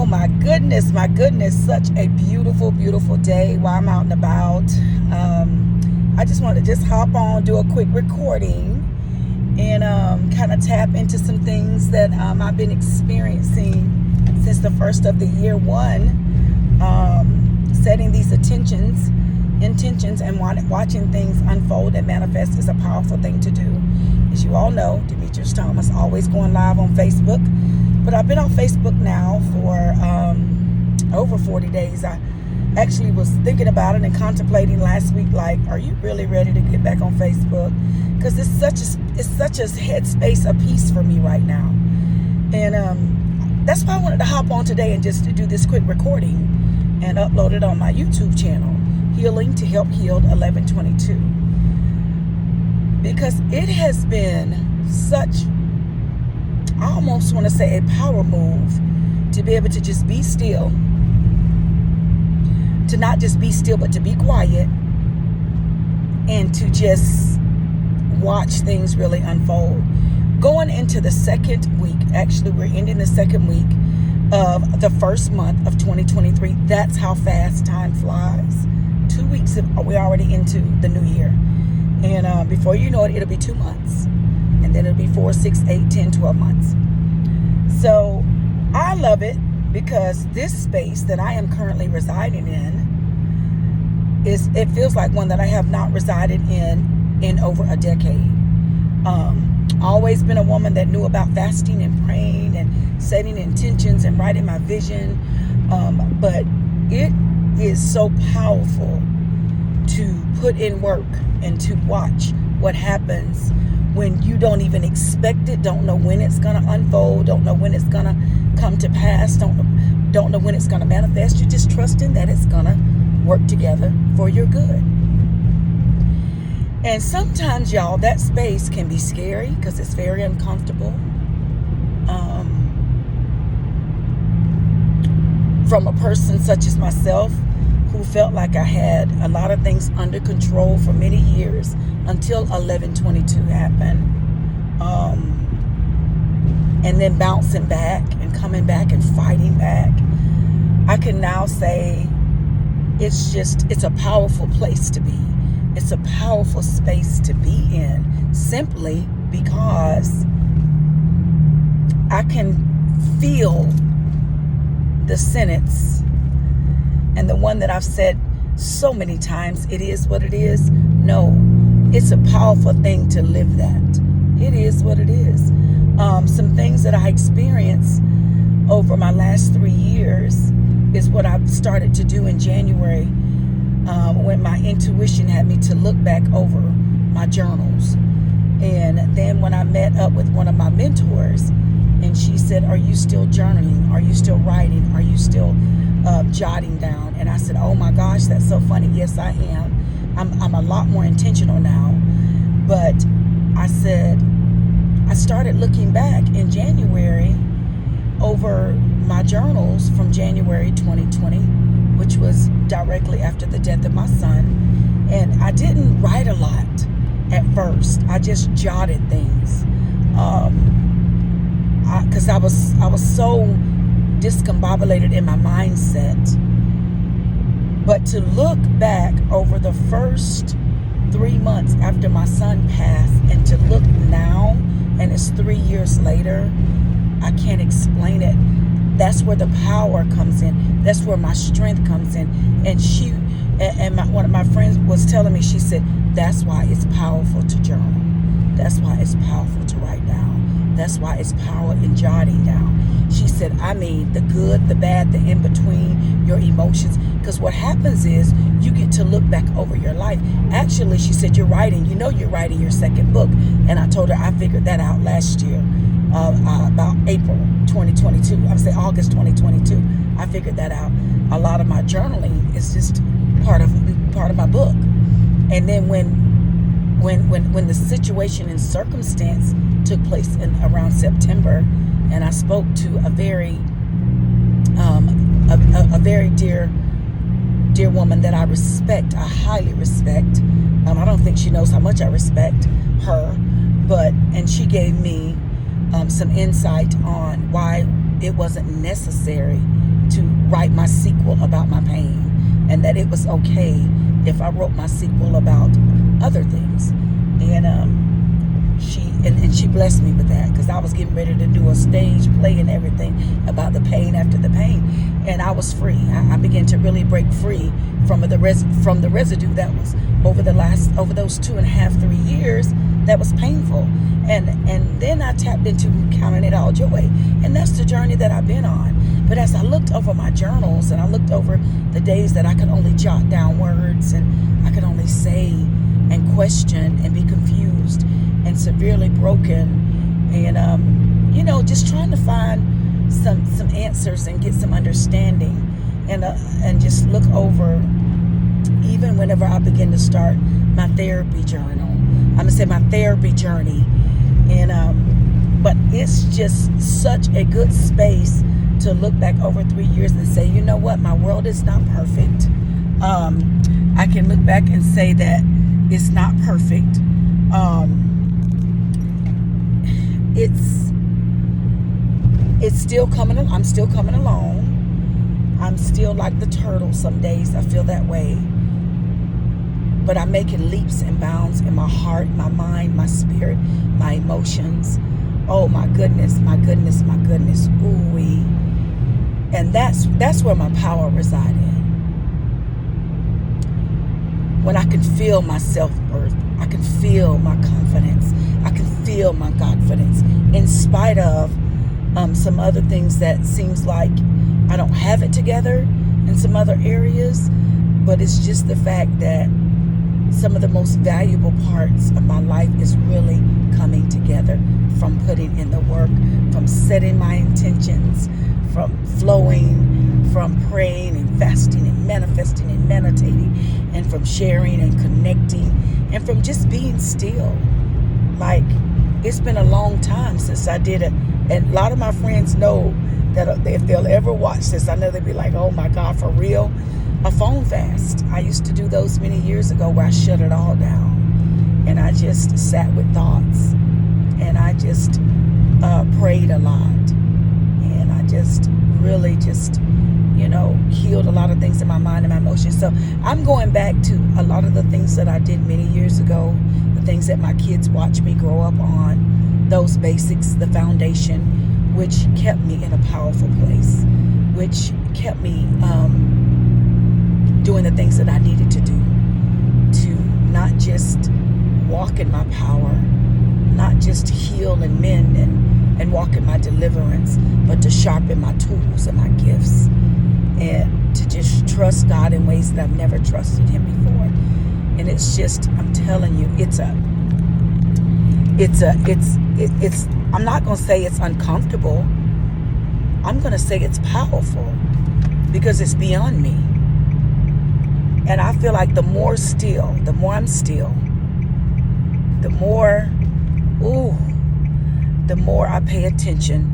my goodness, such a beautiful, beautiful day while I'm out and about. I just wanted to just hop on, do a quick recording, and kind of tap into some things that I've been experiencing since the first of the year. Setting these intentions, and watching things unfold and manifest is a powerful thing to do. As you all know, Demetrius Thomas, always going live on Facebook. But I've been on Facebook now for over 40 days. I actually was thinking about it and contemplating last week, like, are you really ready to get back on Facebook? Because it's such a headspace of peace for me right now. And that's why I wanted to hop on today and just to do this quick recording and upload it on my YouTube channel, Healing to Help Healed 1122. Because it has been such, I almost want to say, a power move to be able to just be still, to not just be still, but to be quiet, and to just watch things really unfold. Going into the second week, actually we're ending the second week of the first month of 2023. That's how fast time flies. 2 weeks, we're already into the new year. And before you know it, it'll be 2 months. And then it'll be 4, 6, 8, 10, 12 months. So I love it because this space that I am currently residing in it feels like one that I have not resided in over a decade. Always been a woman that knew about fasting and praying and setting intentions and writing my vision. But it is so powerful to put in work and to watch what happens when you don't even expect it, don't know when it's going to unfold, don't know when it's going to come to pass, don't know when it's going to manifest. You're just trusting that it's going to work together for your good. And sometimes, y'all, that space can be scary because it's very uncomfortable. From a person such as myself, who felt like I had a lot of things under control for many years until 1122 happened. And then bouncing back and coming back and fighting back. I can now say it's a powerful place to be. It's a powerful space to be in, simply because I can feel the sentence, and the one that I've said so many times, it is what it is. No, it's a powerful thing to live that. It is what it is. Some things that I experienced over my last 3 years is what I've started to do in January, when my intuition had me to look back over my journals. And then when I met up with one of my mentors, and she said, are you still journaling? Are you still writing? Are you still jotting down? And I said, oh my gosh, that's so funny. Yes, I am. I'm a lot more intentional now. But I said, I started looking back in January over my journals from January 2020, which was directly after the death of my son. And I didn't write a lot at first. I just jotted things. Because I was so discombobulated in my mindset. But to look back over the first 3 months after my son passed, and to look now, and it's 3 years later, I can't explain it. That's where the power comes in. That's where my strength comes in. And one of my friends was telling me, she said, that's why it's powerful to journal. That's why it's powerful to write down. That's why it's power in jotting down. She said, I mean, the good, the bad, the in-between, your emotions. Because what happens is you get to look back over your life. Actually, she said, you're writing your second book. And I told her I figured that out last year, about April 2022. I would say August 2022. I figured that out. A lot of my journaling is just part of my book. And then when the situation and circumstance took place in around September, and I spoke to a very dear woman that I respect, I highly respect. I don't think she knows how much I respect her, and she gave me some insight on why it wasn't necessary to write my sequel about my pain, and that it was okay if I wrote my sequel about other things. And she blessed me with that, because I was getting ready to do a stage play and everything about the pain after the pain, and I was free. I began to really break free from the residue that was over those 2.5, 3 years that was painful, and then I tapped into counting it all joy, and that's the journey that I've been on. But as I looked over my journals, and I looked over the days that I could only jot down words, and I could only say and question and be confused and severely broken, and just trying to find some answers and get some understanding, and just look over, even whenever I begin to start my therapy journal, I'm gonna say my therapy journey, but it's just such a good space to look back over 3 years and say, you know what, my world is not perfect. I can look back and say that it's not perfect. It's still coming. I'm still coming along. I'm still like the turtle. Some days I feel that way, but I'm making leaps and bounds in my heart, my mind, my spirit, my emotions. Oh my goodness, my goodness, my goodness. Ooh-wee. And that's where my power resides in. When I can feel my self-worth, I can feel my confidence, I can feel my confidence, in spite of some other things that seems like I don't have it together in some other areas. But it's just the fact that some of the most valuable parts of my life is really coming together from putting in the work, from setting my intentions, from flowing, from praying and fasting and manifesting and meditating, and from sharing and connecting, and from just being still. Like, it's been a long time since I did it. And a lot of my friends know that if they'll ever watch this, I know they'll be like, oh my God, for real? A phone fast. I used to do those many years ago, where I shut it all down, and I just sat with thoughts, and I just prayed a lot, and I just really just healed a lot of things in my mind and my emotions. So I'm going back to a lot of the things that I did many years ago, the things that my kids watched me grow up on, those basics, the foundation, which kept me in a powerful place, which kept me doing the things that I needed to do, to not just walk in my power, not just heal and mend and walk in my deliverance, but to sharpen my tools and my gifts, and to just trust God in ways that I've never trusted Him before. And it's just, I'm telling you, it's I'm not going to say it's uncomfortable. I'm going to say it's powerful, because it's beyond me. And I feel like the more I'm still, the more I pay attention,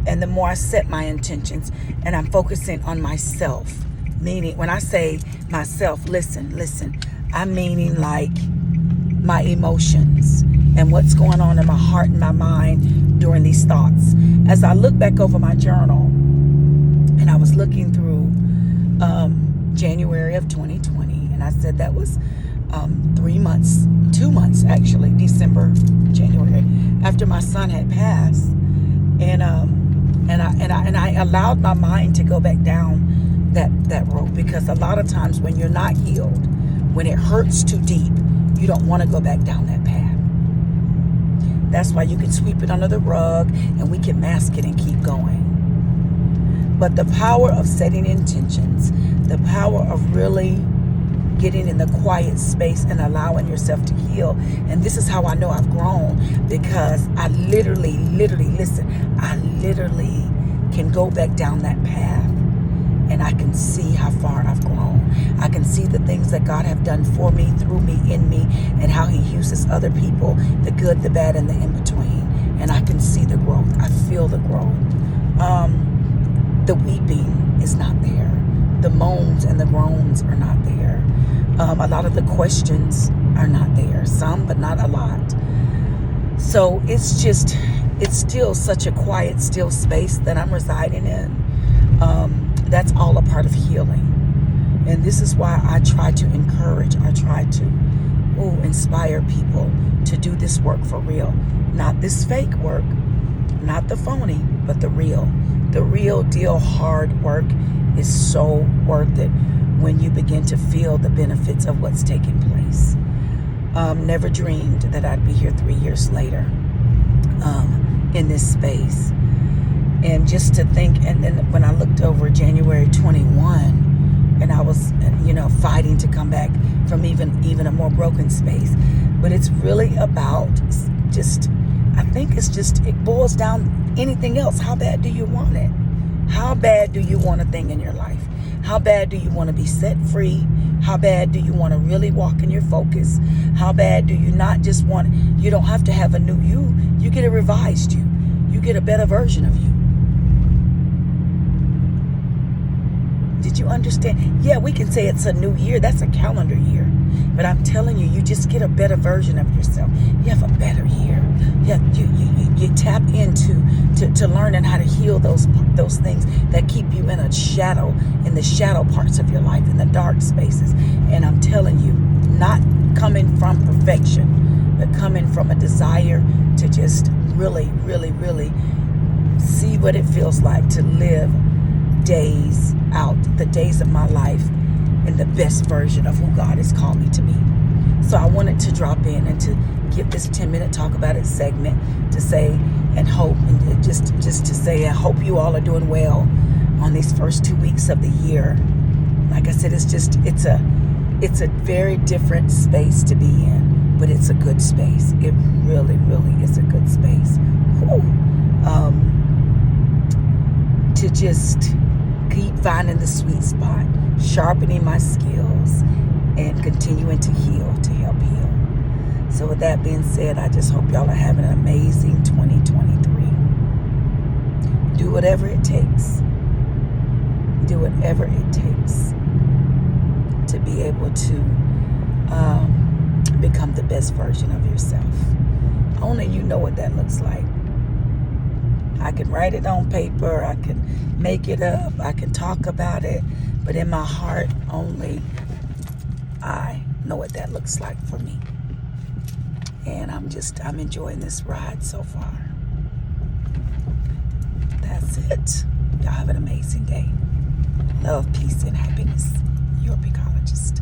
and the more I set my intentions, and I'm focusing on myself. Meaning, when I say myself, listen, I'm meaning like my emotions and what's going on in my heart and my mind during these thoughts. As I look back over my journal, and I was looking through January of 2020, and I said that was 2 months actually, December, January, after my son had passed, and I allowed my mind to go back down that road, because a lot of times when you're not healed, when it hurts too deep, you don't want to go back down that path. That's why you can sweep it under the rug, and we can mask it and keep going. But the power of setting intentions, the power of really getting in the quiet space and allowing yourself to heal. And this is how I know I've grown, because I literally can go back down that path, and I can see how far I've grown. I can see the things that God have done for me, through me, in me, and how He uses other people, the good, the bad, and the in-between. And I can see the growth. I feel the growth. The weeping is not there. The moans and the groans are not there. A lot of the questions are not there. Some, but not a lot. So it's it's still such a quiet, still space that I'm residing in. That's all a part of healing. And this is why I try to encourage, I try to inspire people to do this work for real. Not this fake work, not the phony, but the real. The real deal hard work is so worth it when you begin to feel the benefits of what's taking place. Never dreamed that I'd be here 3 years later in this space. And just to think, and then when I looked over January 21, and I was, fighting to come back from even a more broken space. But it's really about it boils down anything else. How bad do you want it? How bad do you want a thing in your life? How bad do you want to be set free? How bad do you want to really walk in your focus? How bad do you not just want, you don't have to have a new you. You get a revised you. You get a better version of you. Did you understand? Yeah, we can say it's a new year. That's a calendar year. But I'm telling you, you just get a better version of yourself. You have a better year. You tap into learning how to heal those things that keep you in the shadow parts of your life, in the dark spaces. And I'm telling you, not coming from perfection, but coming from a desire to just really, really, really see what it feels like to live days out, the days of my life, in the best version of who God has called me to be. So I wanted to drop in and to give this 10-minute talk about it segment to say and hope, and just to say I hope you all are doing well on these first 2 weeks of the year. Like I said, it's a very different space to be in, but it's a good space. It really, really is a good space. To just keep finding the sweet spot, sharpening my skills, and continuing to heal, to help heal. So with that being said, I just hope y'all are having an amazing 2023. Do whatever it takes. Do whatever it takes to be able to become the best version of yourself. Only you know what that looks like. I can write it on paper, I can make it up, I can talk about it, but in my heart, only I know what that looks like for me. And I'm enjoying this ride so far. That's it. Y'all have an amazing day. Love, peace, and happiness. Your Becologist.